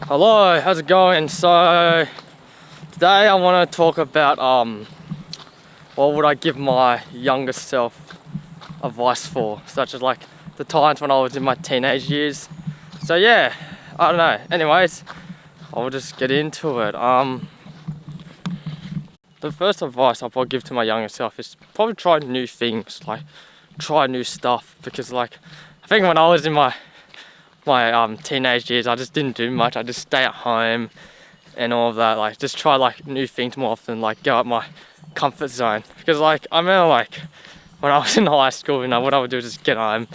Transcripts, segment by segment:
Hello, how's it going? So today I want to talk about what would I give my younger self advice for, such as like the times when I was in my teenage years. So yeah, I don't know. Anyways, I'll just get into it. The first advice I'll probably give to my younger self is probably try new things, like try new stuff, because like I think when I was in my teenage years, I just didn't do much. I just stay at home and all of that. Like just try like new things more often. Like go out my comfort zone. Because like I remember like when I was in high school, what I would do is just get home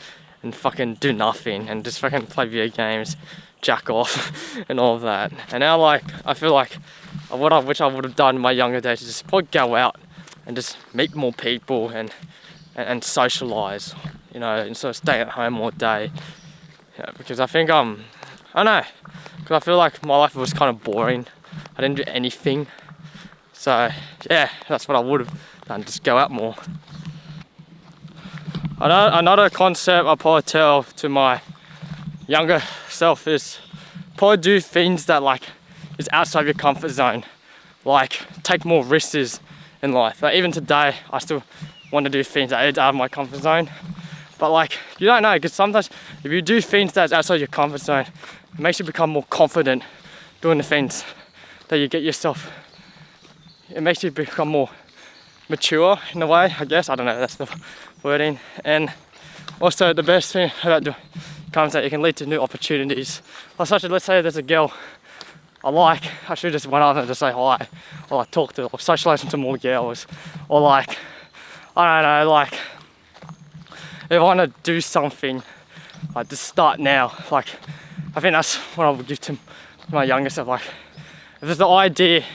and fucking do nothing and just fucking play video games, jack off, and all of that. And now like I feel like what I wish I would have done in my younger days is just probably go out and just meet more people and socialize. Instead of staying at home all day. Yeah, because I think I don't know, because I feel like my life was kind of boring. I didn't do anything. So yeah, that's what I would have done, just go out more. Another concept I'll probably tell to my younger self is probably do things that like is outside your comfort zone. Like take more risks in life. Like even today, I still want to do things that are out of my comfort zone. But like, you don't know, because sometimes if you do things that's outside your comfort zone, it makes you become more confident doing the things that you get yourself. It makes you become more mature in a way, I guess. I don't know, that's the wording. And also the best thing about doing comes that it can lead to new opportunities. Or such as, let's say there's a girl I should just went up and just say hi, or like talk to, or socialize with some more girls, or like, I don't know, like, if I want to do something, like just start now. Like, I think that's what I would give to my younger self. Like, if there's an idea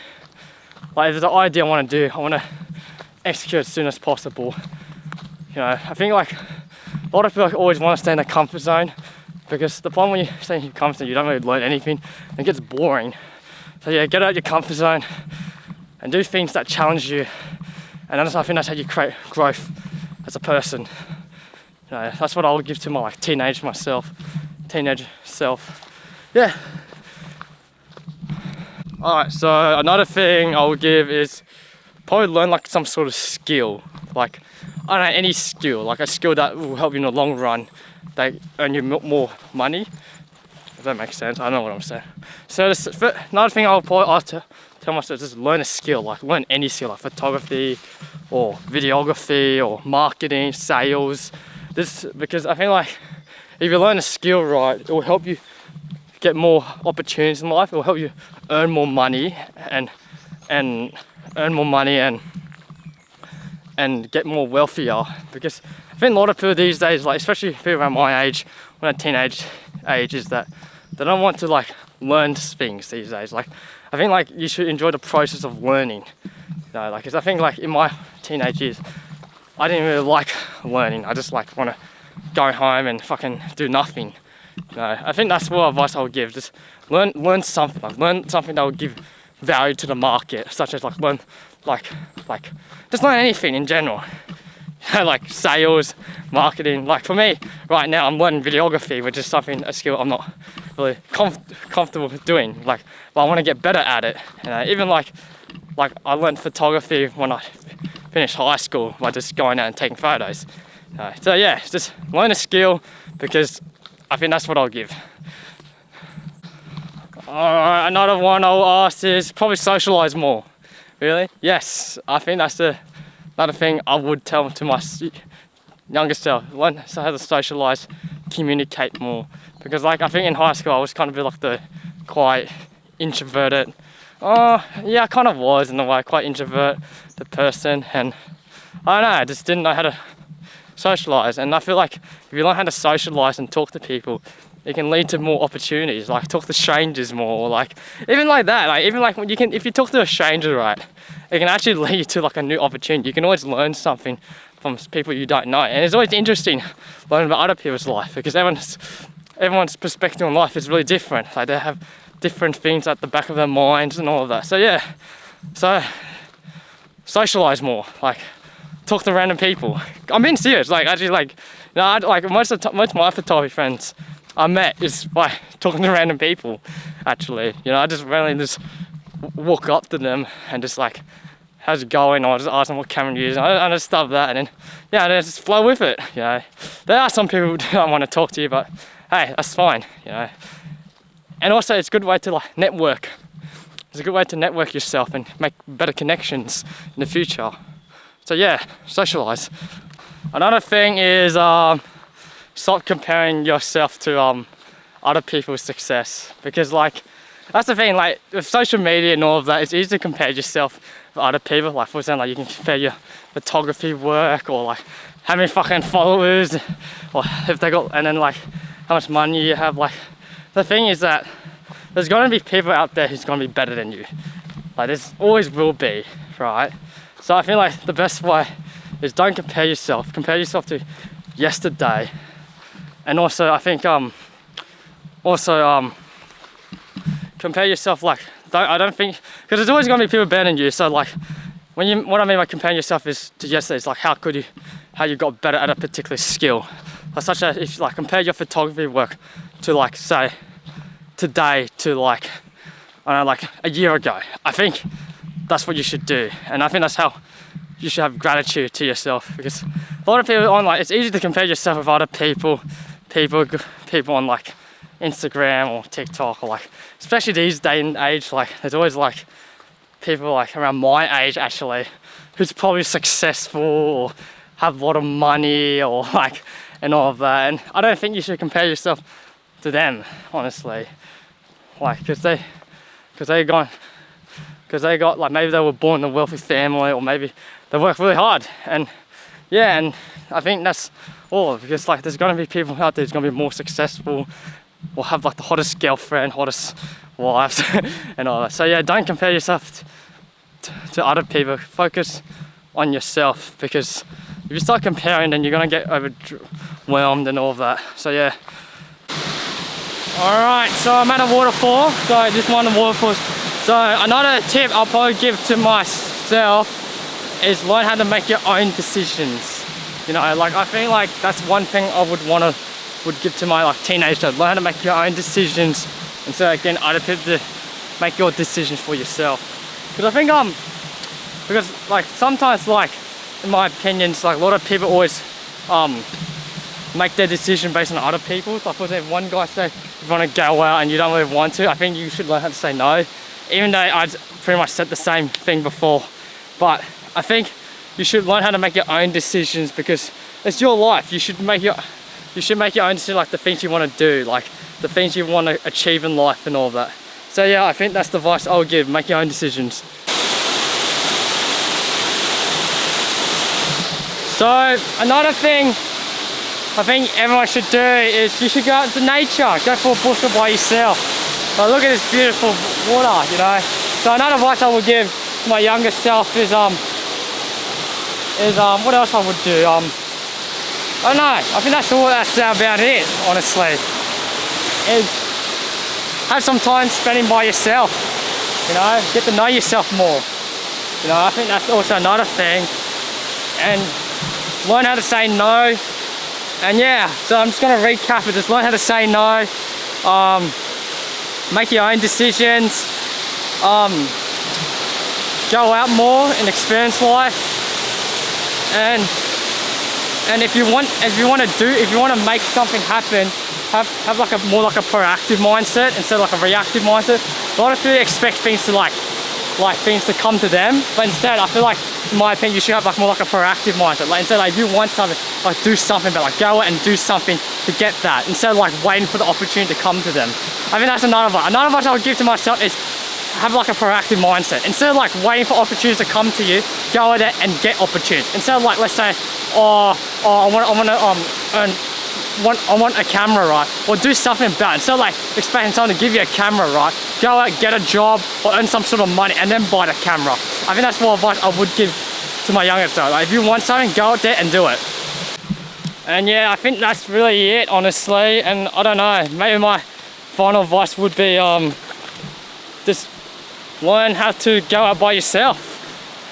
I want to do, I want to execute as soon as possible. I think like a lot of people like, always want to stay in their comfort zone, because the problem when you stay in your comfort zone, you don't really learn anything, and it gets boring. So yeah, get out your comfort zone and do things that challenge you, and I think that's how you create growth as a person. That's what I would give to my teenage self. Yeah. Alright, so another thing I would give is probably learn like some sort of skill. Like, I don't know, any skill. Like a skill that will help you in the long run. They earn you more money. If that makes sense, I don't know what I'm saying. So another thing I'll probably tell myself is just learn a skill. Like learn any skill, like photography or videography or marketing, sales. Because I feel like if you learn a skill right, it will help you get more opportunities in life. It will help you earn more money and earn more money and get more wealthier. Because I think a lot of people these days, like especially people around my age, when I'm teenage age, is that they don't want to like learn things these days. Like I think like you should enjoy the process of learning. Cause I think like in my teenage years, I didn't really like learning. I just like want to go home and fucking do nothing. I think that's what advice I would give. Just learn something. Like learn something that would give value to the market, such as like learn just learn anything in general. Like sales, marketing. Like for me, right now I'm learning videography, which is a skill I'm not really comfortable doing. Like, but I want to get better at it. Even like I learned photography when I finished high school by just going out and taking photos. So yeah, just learn a skill, because I think that's what I'll give. Another one I'll ask is probably socialize more. Really? Yes, I think that's another thing I would tell to my younger self. Learn how to socialize, communicate more. Because like I think in high school I was kind of like the quite introverted. Yeah, I kind of was in a way, quite introverted person, and I don't know, I just didn't know how to socialize. And I feel like if you learn how to socialize and talk to people, it can lead to more opportunities, like talk to strangers more, or like even like that, like even like when if you talk to a stranger, right, it can actually lead to like a new opportunity. You can always learn something from people you don't know, and it's always interesting learning about other people's life, because everyone's perspective on life is really different. Like they have different things at the back of their minds and all of that. So yeah, so socialize more, like talk to random people. I'm being serious. Like actually, like most of my photography friends, I met is by talking to random people, actually. You know, I just randomly just walk up to them and just like, how's it going? Or just ask them what camera you're using. I just stuff that, and then, yeah, and then just flow with it, you know. There are some people who don't want to talk to you, but hey, that's fine, you know. And also, it's a good way to like network. It's a good way to network yourself and make better connections in the future. So yeah, socialize. Another thing is stop comparing yourself to other people's success, because like that's the thing, like with social media and all of that, it's easy to compare yourself with other people. Like for example, like you can compare your photography work, or like how many fucking followers, or if they got, and then like how much money you have. Like the thing is that there's gonna be people out there who's gonna be better than you. Like there's always will be, right? So I feel like the best way is don't compare yourself. Compare yourself to yesterday. And also I think compare yourself like, I don't think, because there's always gonna be people better than you. So like what I mean by comparing yourself is to yesterday, it's like how you got better at a particular skill. Like such as if you like compare your photography work to like say today to like, I don't know, like a year ago. I think that's what you should do, and I think that's how you should have gratitude to yourself, because a lot of people online, it's easy to compare yourself with other people on like Instagram or TikTok, or like especially these day and age, like there's always like people like around my age actually who's probably successful or have a lot of money or like and all of that, and I don't think you should compare yourself to them, honestly, like because they got like, maybe they were born in a wealthy family, or maybe they work really hard, and yeah, and I think that's all, because like there's gonna be people out there who's gonna be more successful or have like the hottest girlfriend, hottest wives and all that. So yeah, don't compare yourself to other people. Focus on yourself, because if you start comparing, then you're gonna get overwhelmed and all of that. So yeah. Alright, so I'm at a waterfall. So just one of the waterfalls. So another tip I'll probably give to myself is learn how to make your own decisions. You know, like I think like that's one thing I would give to my like teenager. Learn how to make your own decisions instead of getting other people to make your decisions for yourself. Because I think because like sometimes, like in my opinion, it's like a lot of people always make their decision based on other people. Like for example, one guy said if you want to go out and you don't really want to, I think you should learn how to say no. Even though I'd pretty much said the same thing before, but I think you should learn how to make your own decisions, because it's your life. You should make your own decision, like the things you want to do, like the things you want to achieve in life and all of that. So yeah, I think that's the advice I would give: make your own decisions. So another thing I think everyone should do is you should go out into nature, go for a bush by yourself. So look at this beautiful water, you know. So another advice I would give to my younger self is what else I would do? I don't know. I think that's about it, honestly. Is have some time spending by yourself. You know, get to know yourself more. You know, I think that's also another thing. And learn how to say no. And yeah, so I'm just gonna recap it. Just learn how to say no. Make your own decisions. Go out more and experience life. And if you want to make something happen, have like more like a proactive mindset instead of like a reactive mindset. A lot of people expect things to like things to come to them, but instead I feel like, in my opinion, you should have like more like a proactive mindset. Like instead, like if you want something, like do something, but like go out and do something to get that, instead of like waiting for the opportunity to come to them. I think that's another advice. Another advice I would give to myself is have like a proactive mindset. Instead of like waiting for opportunities to come to you, go out there and get opportunities. Instead of like, let's say, I want a camera, right? Or do something about it. Instead of like expecting someone to give you a camera, right? Go out, get a job, or earn some sort of money, and then buy the camera. I think that's what advice I would give to my younger self. Like if you want something, go out there and do it. And yeah, I think that's really it, honestly. And I don't know, maybe my final advice would be just learn how to go out by yourself.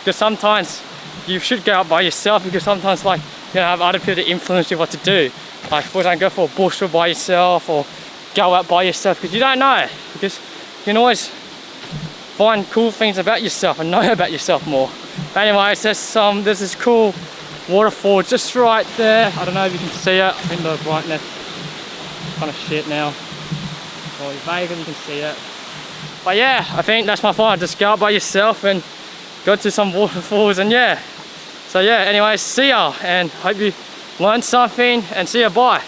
Because sometimes you should go out by yourself, because sometimes like you have other people to influence you what to do. Like for example, go for a bush trip by yourself or go out by yourself, because you don't know, because you can always find cool things about yourself and know about yourself more. But anyways, there's this cool waterfall just right there. I don't know if you can see it. I think the brightness is kind of shit now. Or vaguely you can see it. But yeah, I think that's my final. Just go out by yourself and go to some waterfalls, and yeah. So yeah, anyways, see ya, and hope you learned something, and see ya, bye.